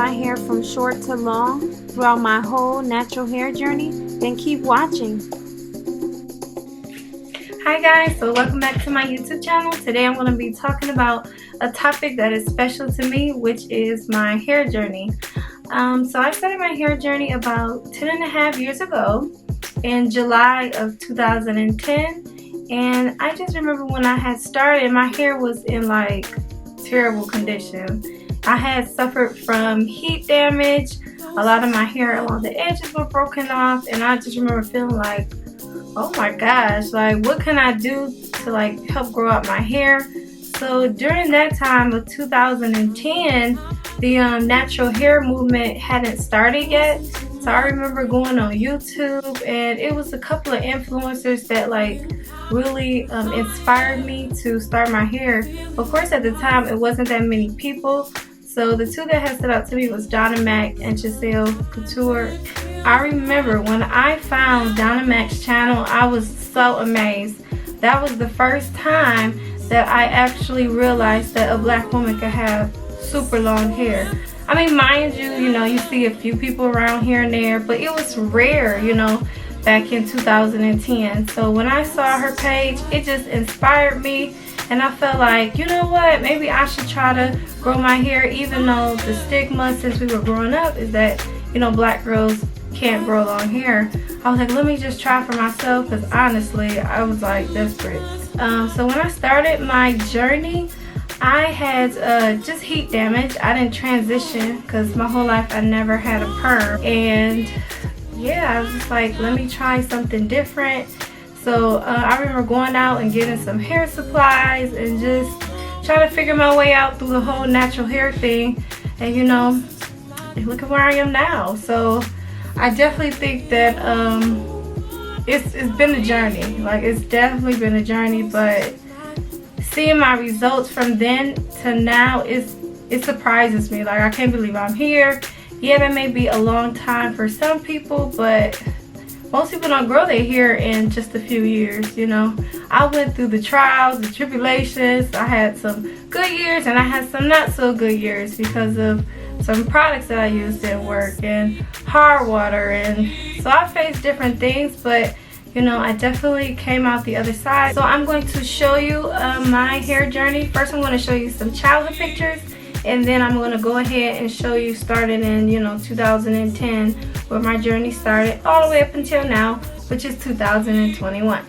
my hair from short to long throughout my whole natural hair journey, then keep watching. Hi guys, so welcome back to my YouTube channel. Today I'm going to be talking about a topic that is special to me, which is my hair journey. So I started my hair journey about 10.5 years ago in July of 2010, and I just remember when I had started, my hair was in like terrible condition. I had suffered from heat damage. A lot of my hair along the edges were broken off, and I just remember feeling like, oh my gosh, like what can I do to like help grow out my hair? So during that time of 2010, the natural hair movement hadn't started yet. So I remember going on YouTube, and it was a couple of influencers that like really inspired me to start my hair. Of course, at the time it wasn't that many people. So the two that had stood out to me was Donna Mac and Shea Couture. I remember when I found Donna Mac's channel, I was so amazed. That was the first time that I actually realized that a black woman could have super long hair. I mean, mind you, you see a few people around here and there, but it was rare, back in 2010. So when I saw her page, it just inspired me, and I felt like, you know what, maybe I should try to grow my hair, even though the stigma since we were growing up is that, black girls can't grow long hair. I was like, let me just try for myself, because honestly, I was like desperate. So when I started my journey, I had just heat damage. I didn't transition because my whole life I never had a perm, and yeah, I was just like, let me try something different. So I remember going out and getting some hair supplies and just trying to figure my way out through the whole natural hair thing, and look at where I am now. So I definitely think that it's been a journey. Like, it's definitely been a journey, but seeing my results from then to now, it surprises me. Like, I can't believe I'm here. Yeah, that may be a long time for some people, but most people don't grow their hair in just a few years. I went through the trials, the tribulations. I had some good years and I had some not so good years because of some products that I used didn't work, and hard water, and so I faced different things, but I definitely came out the other side. So I'm going to show you my hair journey. First, I'm going to show you some childhood pictures, and then I'm going to go ahead and show you starting in 2010, where my journey started, all the way up until now, which is 2021.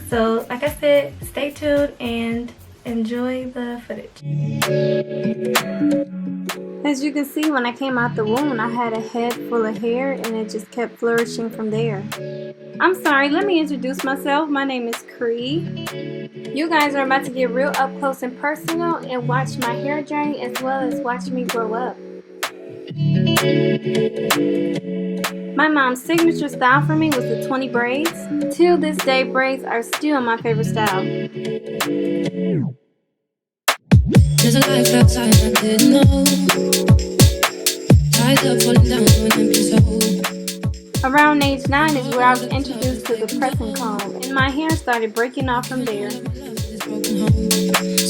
So like I said, stay tuned and enjoy the footage. As you can see, when I came out the womb, I had a head full of hair, and it just kept flourishing from there. I'm sorry, let me introduce myself. My name is Cree. You guys are about to get real up close and personal and watch my hair journey, as well as watch me grow up. My mom's signature style for me was the 20 braids. Till this day, braids are still my favorite style. There's a life outside I didn't know. Tied up, falling down to an empty soul. Around age 9 is where I was introduced to the pressing comb, and my hair started breaking off from there. So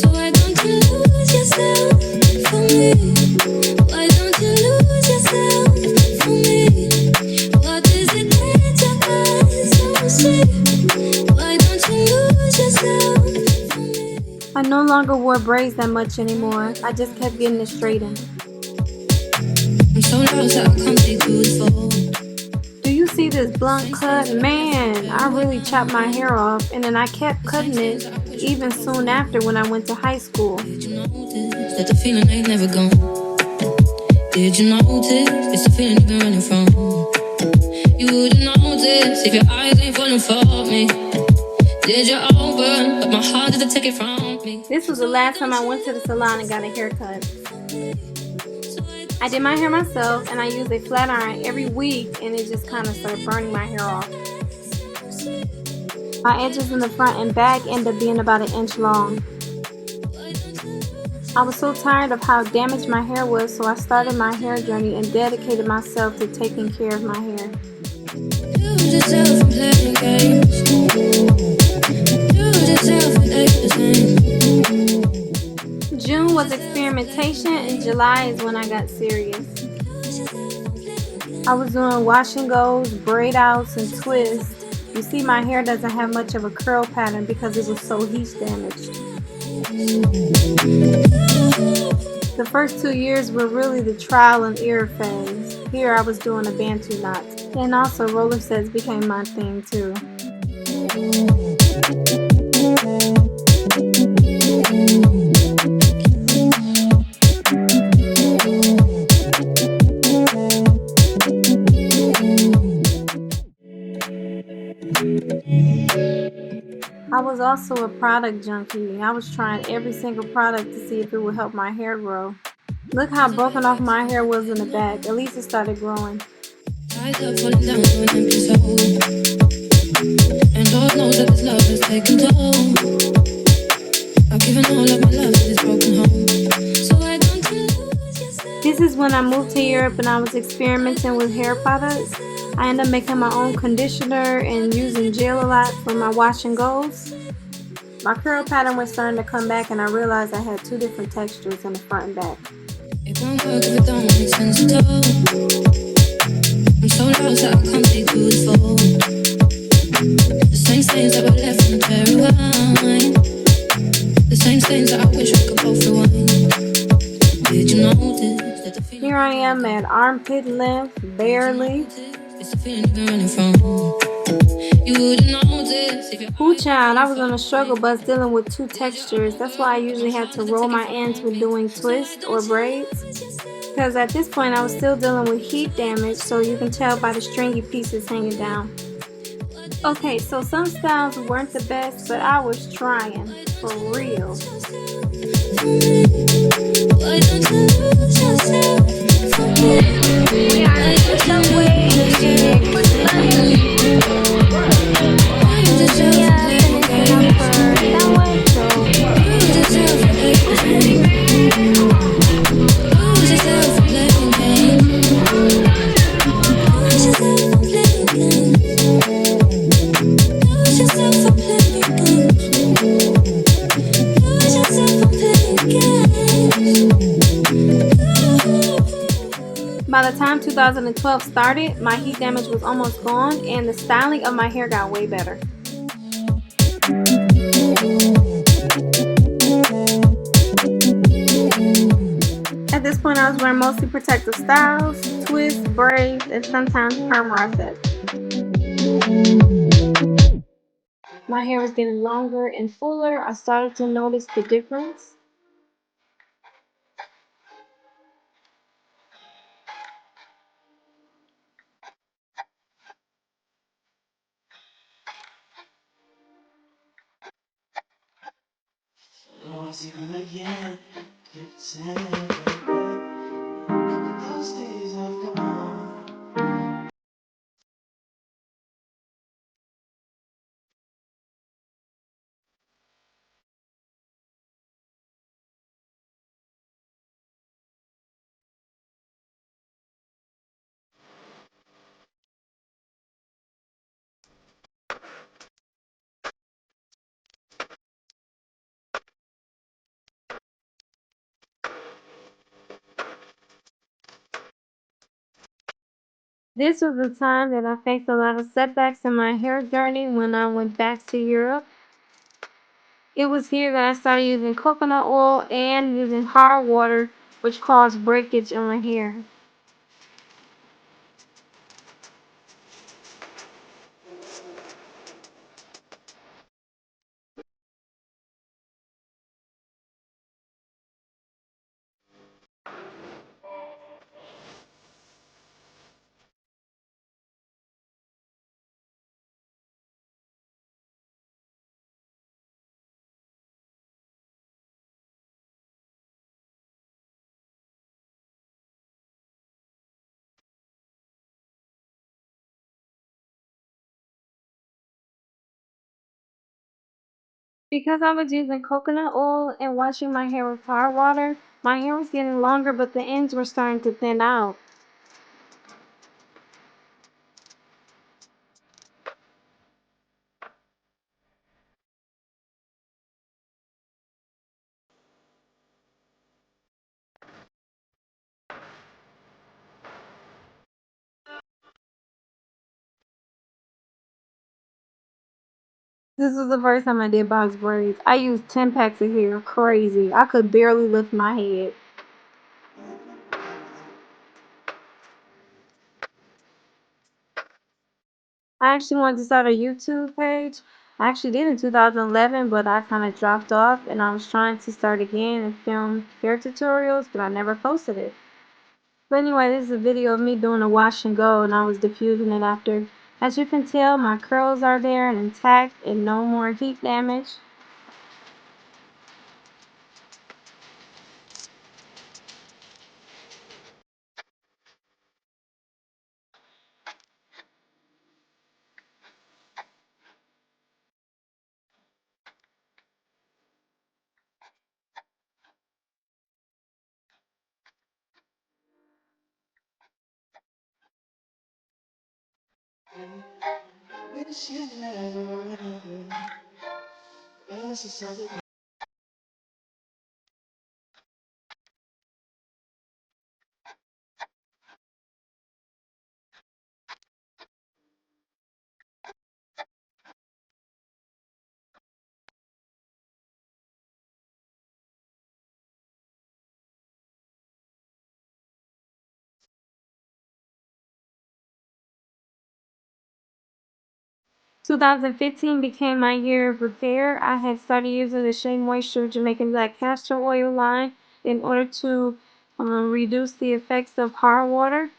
why don't you lose yourself for me? Why don't you lose yourself for me? What is it that your eyes so sweet? Why don't you lose yourself for me? I no longer wore braids that much anymore. I just kept getting it straightened. I'm so lost that I can't take good for. Do you see this blunt cut? Man, I really chopped my hair off, and then I kept cutting it even soon after when I went to high school. Did you notice that the feeling ain't never gone? Did you notice it's the feeling you've been running from? You wouldn't notice if your eyes ain't falling for me. Did you open, but my heart didn't take it from me. This was the last time I went to the salon and got a haircut. I did my hair myself, and I used a flat iron every week, and it just kind of started burning my hair off. My edges in the front and back ended up being about 1 inch long. I was so tired of how damaged my hair was, so I started my hair journey and dedicated myself to taking care of my hair. June was experimentation, and July is when I got serious. I was doing wash and goes, braid outs, and twists. You see, my hair doesn't have much of a curl pattern because it was so heat damaged. The first 2 years were really the trial and error phase. Here I was doing a bantu knot. And also roller sets became my thing too. I was also a product junkie. I was trying every single product to see if it would help my hair grow. Look how broken off my hair was in the back. At least it started growing. Eyes are falling down to an empty soul. And Lord knows that this love has taken toll. I've given all of my love to this broken home. So why don't you lose yourself? This is when I moved to Europe and I was experimenting with hair products. I ended up making my own conditioner and using gel a lot for my wash and goes. My curl pattern was starting to come back and I realized I had two different textures in the front and back. It won't work if it don't make sense at all. I'm so lost that I can't see through this fall. The same stains that were left from the cherry wine. The same stains that I wish we could both rewind. Did you notice that the feeling Here I am at armpit length, barely. it's the feeling you've been running from. You wouldn't notice if your Ooh child, I was on a struggle bus dealing with two textures. That's why I usually had to roll my ends when doing twists or braids. Because at this point I was still dealing with heat damage, so you can tell by the stringy pieces hanging down. Okay, so some styles weren't the best, but I was trying, for real. why don't you lose yourself for me? We are the way Why you deserve to play games? Lose yourself for playing games. Lose yourself for playing games. Lose yourself for playing games. Lose yourself for playing games. Lose yourself for playing games. By the time 2012 started, my heat damage was almost gone and the styling of my hair got way better. At this point, I was wearing mostly protective styles, twists, braids, and sometimes perm rossettes. My hair was getting longer and fuller. I started to notice the difference. This was the time that I faced a lot of setbacks in my hair journey when I went back to Europe. It was here that I started using coconut oil and using hard water, which caused breakage in my hair. Because I was using coconut oil and washing my hair with hard water, my hair was getting longer, but the ends were starting to thin out. This was the first time I did box braids. I used 10 packs of hair. Crazy. I could barely lift my head. I actually wanted to start a YouTube page. I actually did in 2011, but I kind of dropped off and I was trying to start again and film hair tutorials, but I never posted it. But anyway, this is a video of me doing a wash and go and I was diffusing it after. As you can tell, my curls are there and intact and no more heat damage. 2015 became my year of repair. I had started using the Shea Moisture Jamaican Black Castor Oil line in order to reduce the effects of hard water.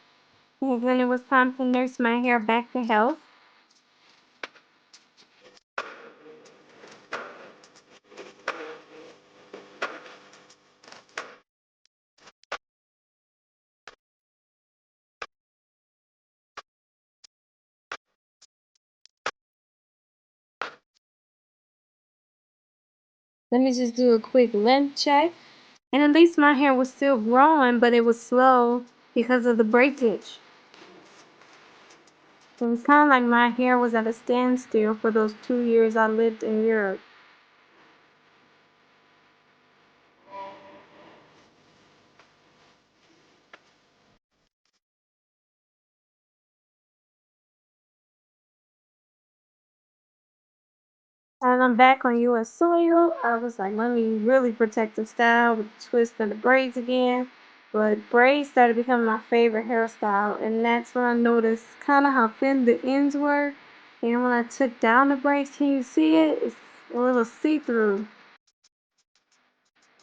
And then it was time to nurse my hair back to health. Let me just do a quick length check. And at least my hair was still growing, but it was slow because of the breakage. It was kind of like my hair was at a standstill for those 2 years I lived in Europe. And I'm back on US soil. I was like, let me really protect the style with the twist and the braids again. But braids started becoming my favorite hairstyle. And that's when I noticed kind of how thin the ends were. And when I took down the braids, can you see it? It's a little see-through.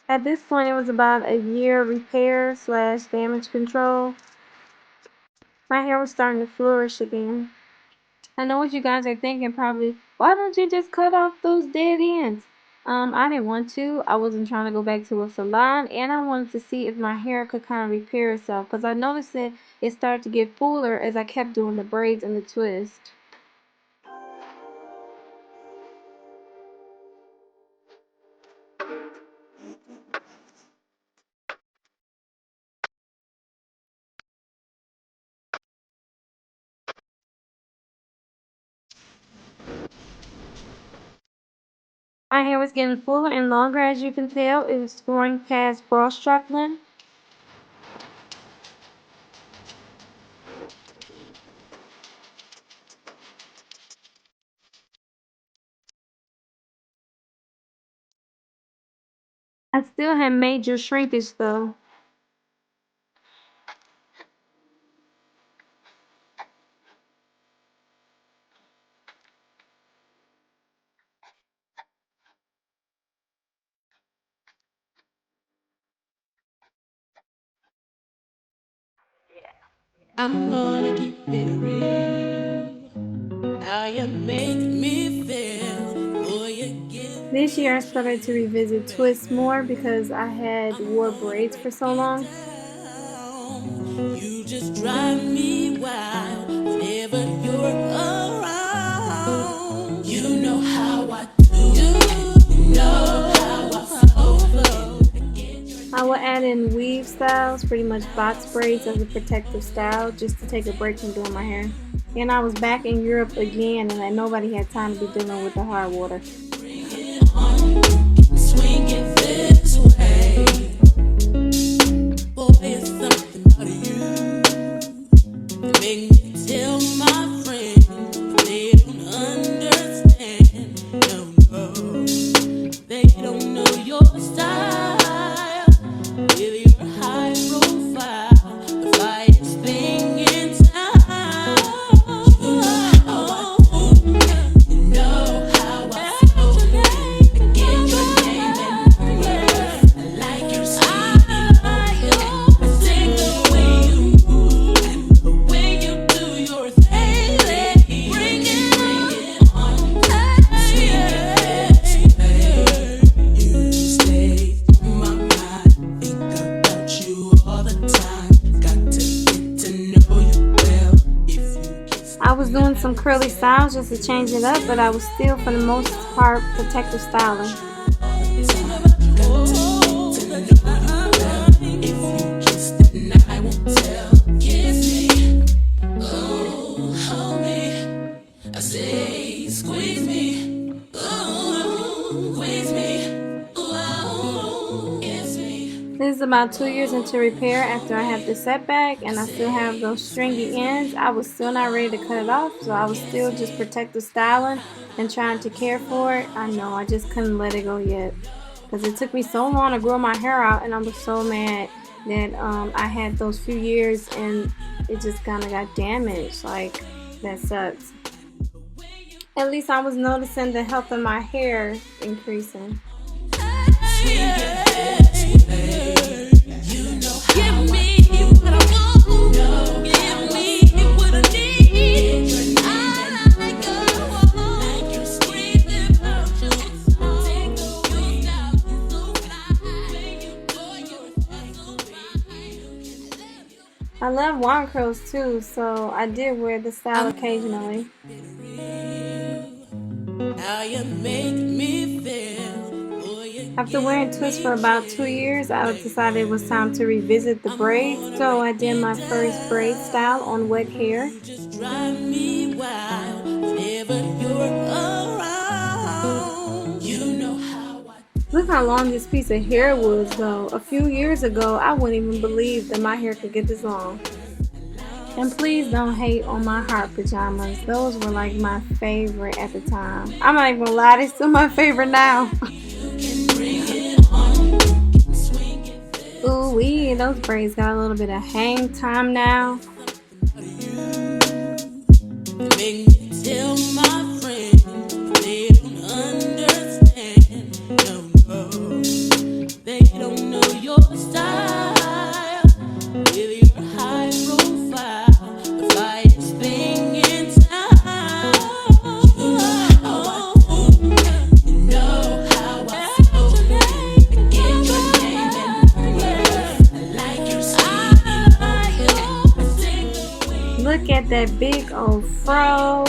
At this point, it was about a year repair slash damage control. My hair was starting to flourish again. I know what you guys are thinking probably, why don't you just cut off those dead ends? I didn't want to. I wasn't trying to go back to a salon and I wanted to see if my hair could kind of repair itself because I noticed that it started to get fuller as I kept doing the braids and the twist. My hair was getting fuller and longer as you can tell. It was growing past bra strap length. I still had major shrinkage though. I'm gonna keep it real. How you make me feel. Boy, you give This me year I started to revisit twists more because I had I'm wore gonna braids for break so it long. down. You just drive me wild whenever you're around. You know how I do. You know how I flow. I will add in weave styles, pretty much box braids as a protective style, just to take a break from doing my hair. And I was back in Europe again, and like nobody had time to be dealing with the hard water. Swing it this way. Boy, it's something out of you. Make me tell my friends, but they don't understand. No, styles just to change it up, but I was still for the most part protective styling. This is about 2 years into repair after I had the setback, and I still have those stringy ends. I was still not ready to cut it off, so I was still just protective styling and trying to care for it. I know, I just couldn't let it go yet because it took me so long to grow my hair out, and I was so mad that I had those few years and it just kind of got damaged. Like, that sucks. At least I was noticing the health of my hair increasing. I love wand curls too, so I did wear the style occasionally. After wearing twists for about 2 years, I decided it was time to revisit the braids, so I did my first braid style on wet hair. Look how long this piece of hair was though. A few years ago, I wouldn't even believe that my hair could get this long. And please don't hate on my heart pajamas. Those were like my favorite at the time. I'm not even gonna lie, they're still my favorite now. Ooh wee, those braids got a little bit of hang time now. Look at that big old fro.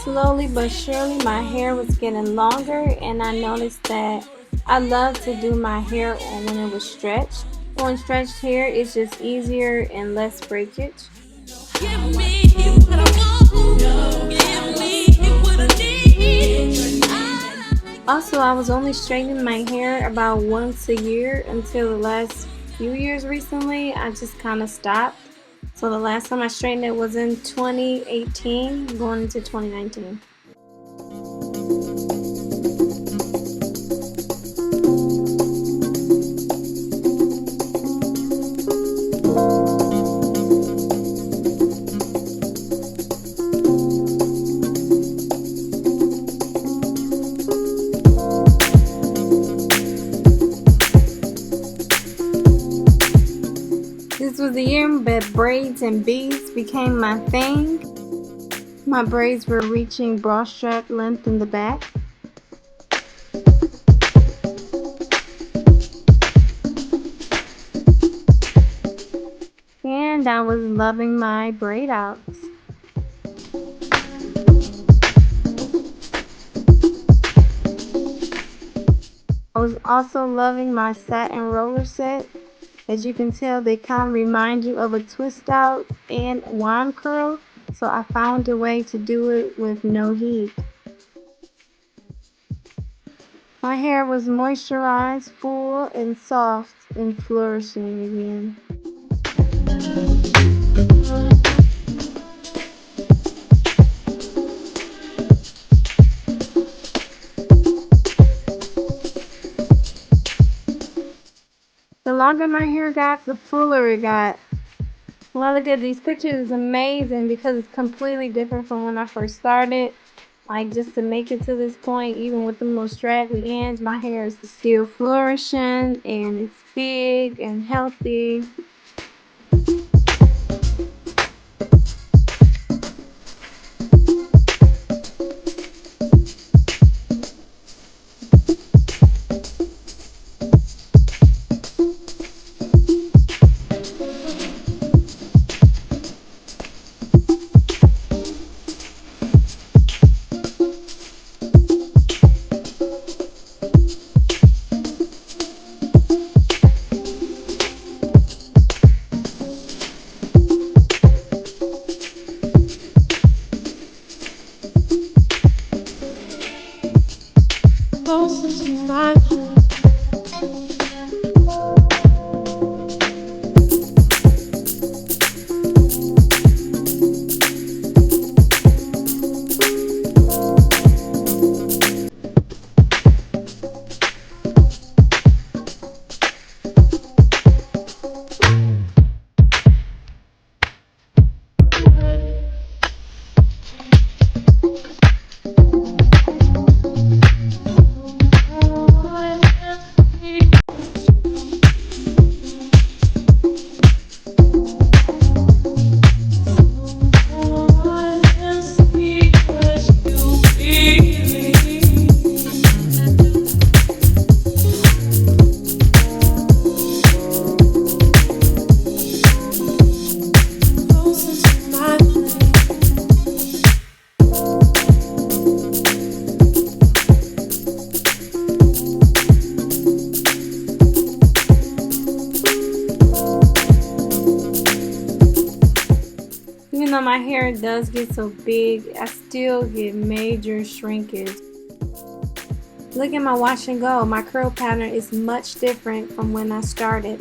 Slowly but surely my hair was getting longer, and I noticed that I love to do my hair on when it was stretched. On stretched hair, it's just easier and less breakage. Also, I was only straightening my hair about once a year until the last few years recently. I just kind of stopped. So the last time I straightened it was in 2018, going into 2019. This was the year that braids and beads became my thing. My braids were reaching bra strap length in the back. And I was loving my braid outs. I was also loving my satin roller set. As you can tell, they kind of remind you of a twist out and wand curl. So I found a way to do it with no heat. My hair was moisturized, full, and soft, and flourishing again. The longer my hair got, the fuller it got. When I look at these pictures, it's amazing because it's completely different from when I first started. Like, just to make it to this point, even with the most straggly ends, my hair is still flourishing and it's big and healthy. Closer to my Even though my hair does get so big, I still get major shrinkage. Look at my wash and go. My curl pattern is much different from when I started.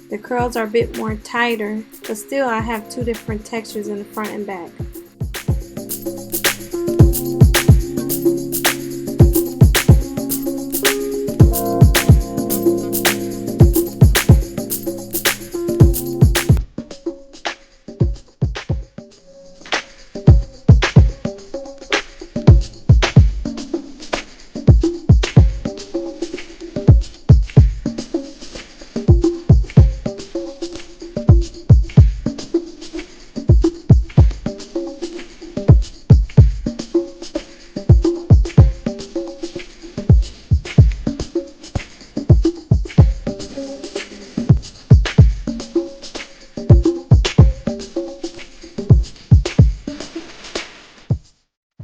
The curls are a bit more tighter, but still I have two different textures in the front and back.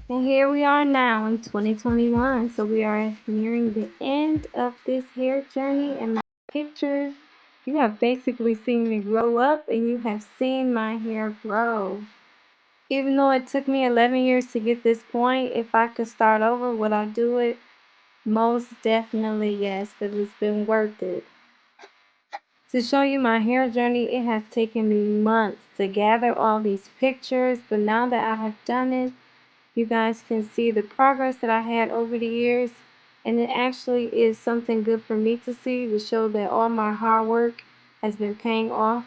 And here we are now in 2021. So we are nearing the end of this hair journey, and my pictures, you have basically seen me grow up and you have seen my hair grow. Even though it took me 11 years to get this point, if I could start over, would I do it? Most definitely yes, because it's been worth it. To show you my hair journey, it has taken me months to gather all these pictures, but now that I have done it, you guys can see the progress that I had over the years, and it actually is something good for me to see, to show that all my hard work has been paying off.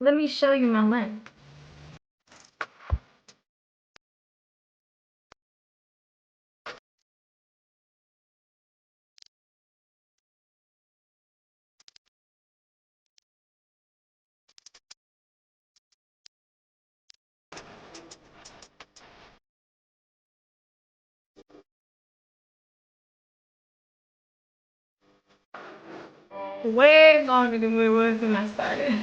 Let me show you my length. Way longer than it was when I started.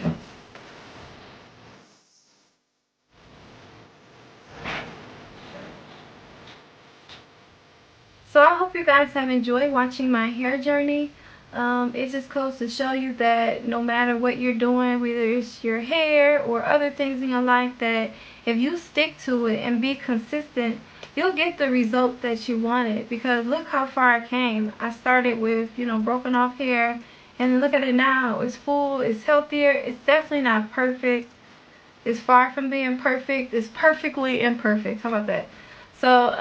So I hope you guys have enjoyed watching my hair journey. It just goes to show you that no matter what you're doing, whether it's your hair or other things in your life, that if you stick to it and be consistent, you'll get the result that you wanted. Because look how far I came. I started with, broken off hair, and look at it now. It's full, it's healthier. It's definitely not perfect. It's far from being perfect. It's perfectly imperfect. How about that? So,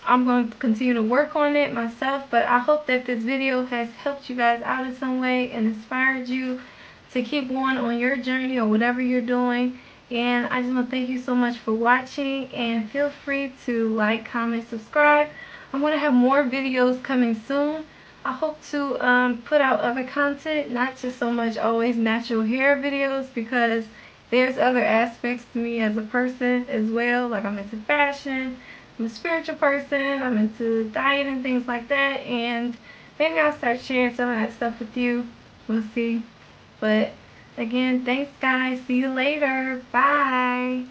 I'm going to continue to work on it myself, but I hope that this video has helped you guys out in some way and inspired you to keep going on your journey or whatever you're doing. And I just want to thank you so much for watching, and feel free to like, comment, subscribe. I'm going to have more videos coming soon. I hope to put out other content, not just so much always natural hair videos, because there's other aspects to me as a person as well. Like, I'm into fashion, I'm a spiritual person, I'm into diet and things like that, and maybe I'll start sharing some of that stuff with you. We'll see. But again, thanks guys. See you later. Bye.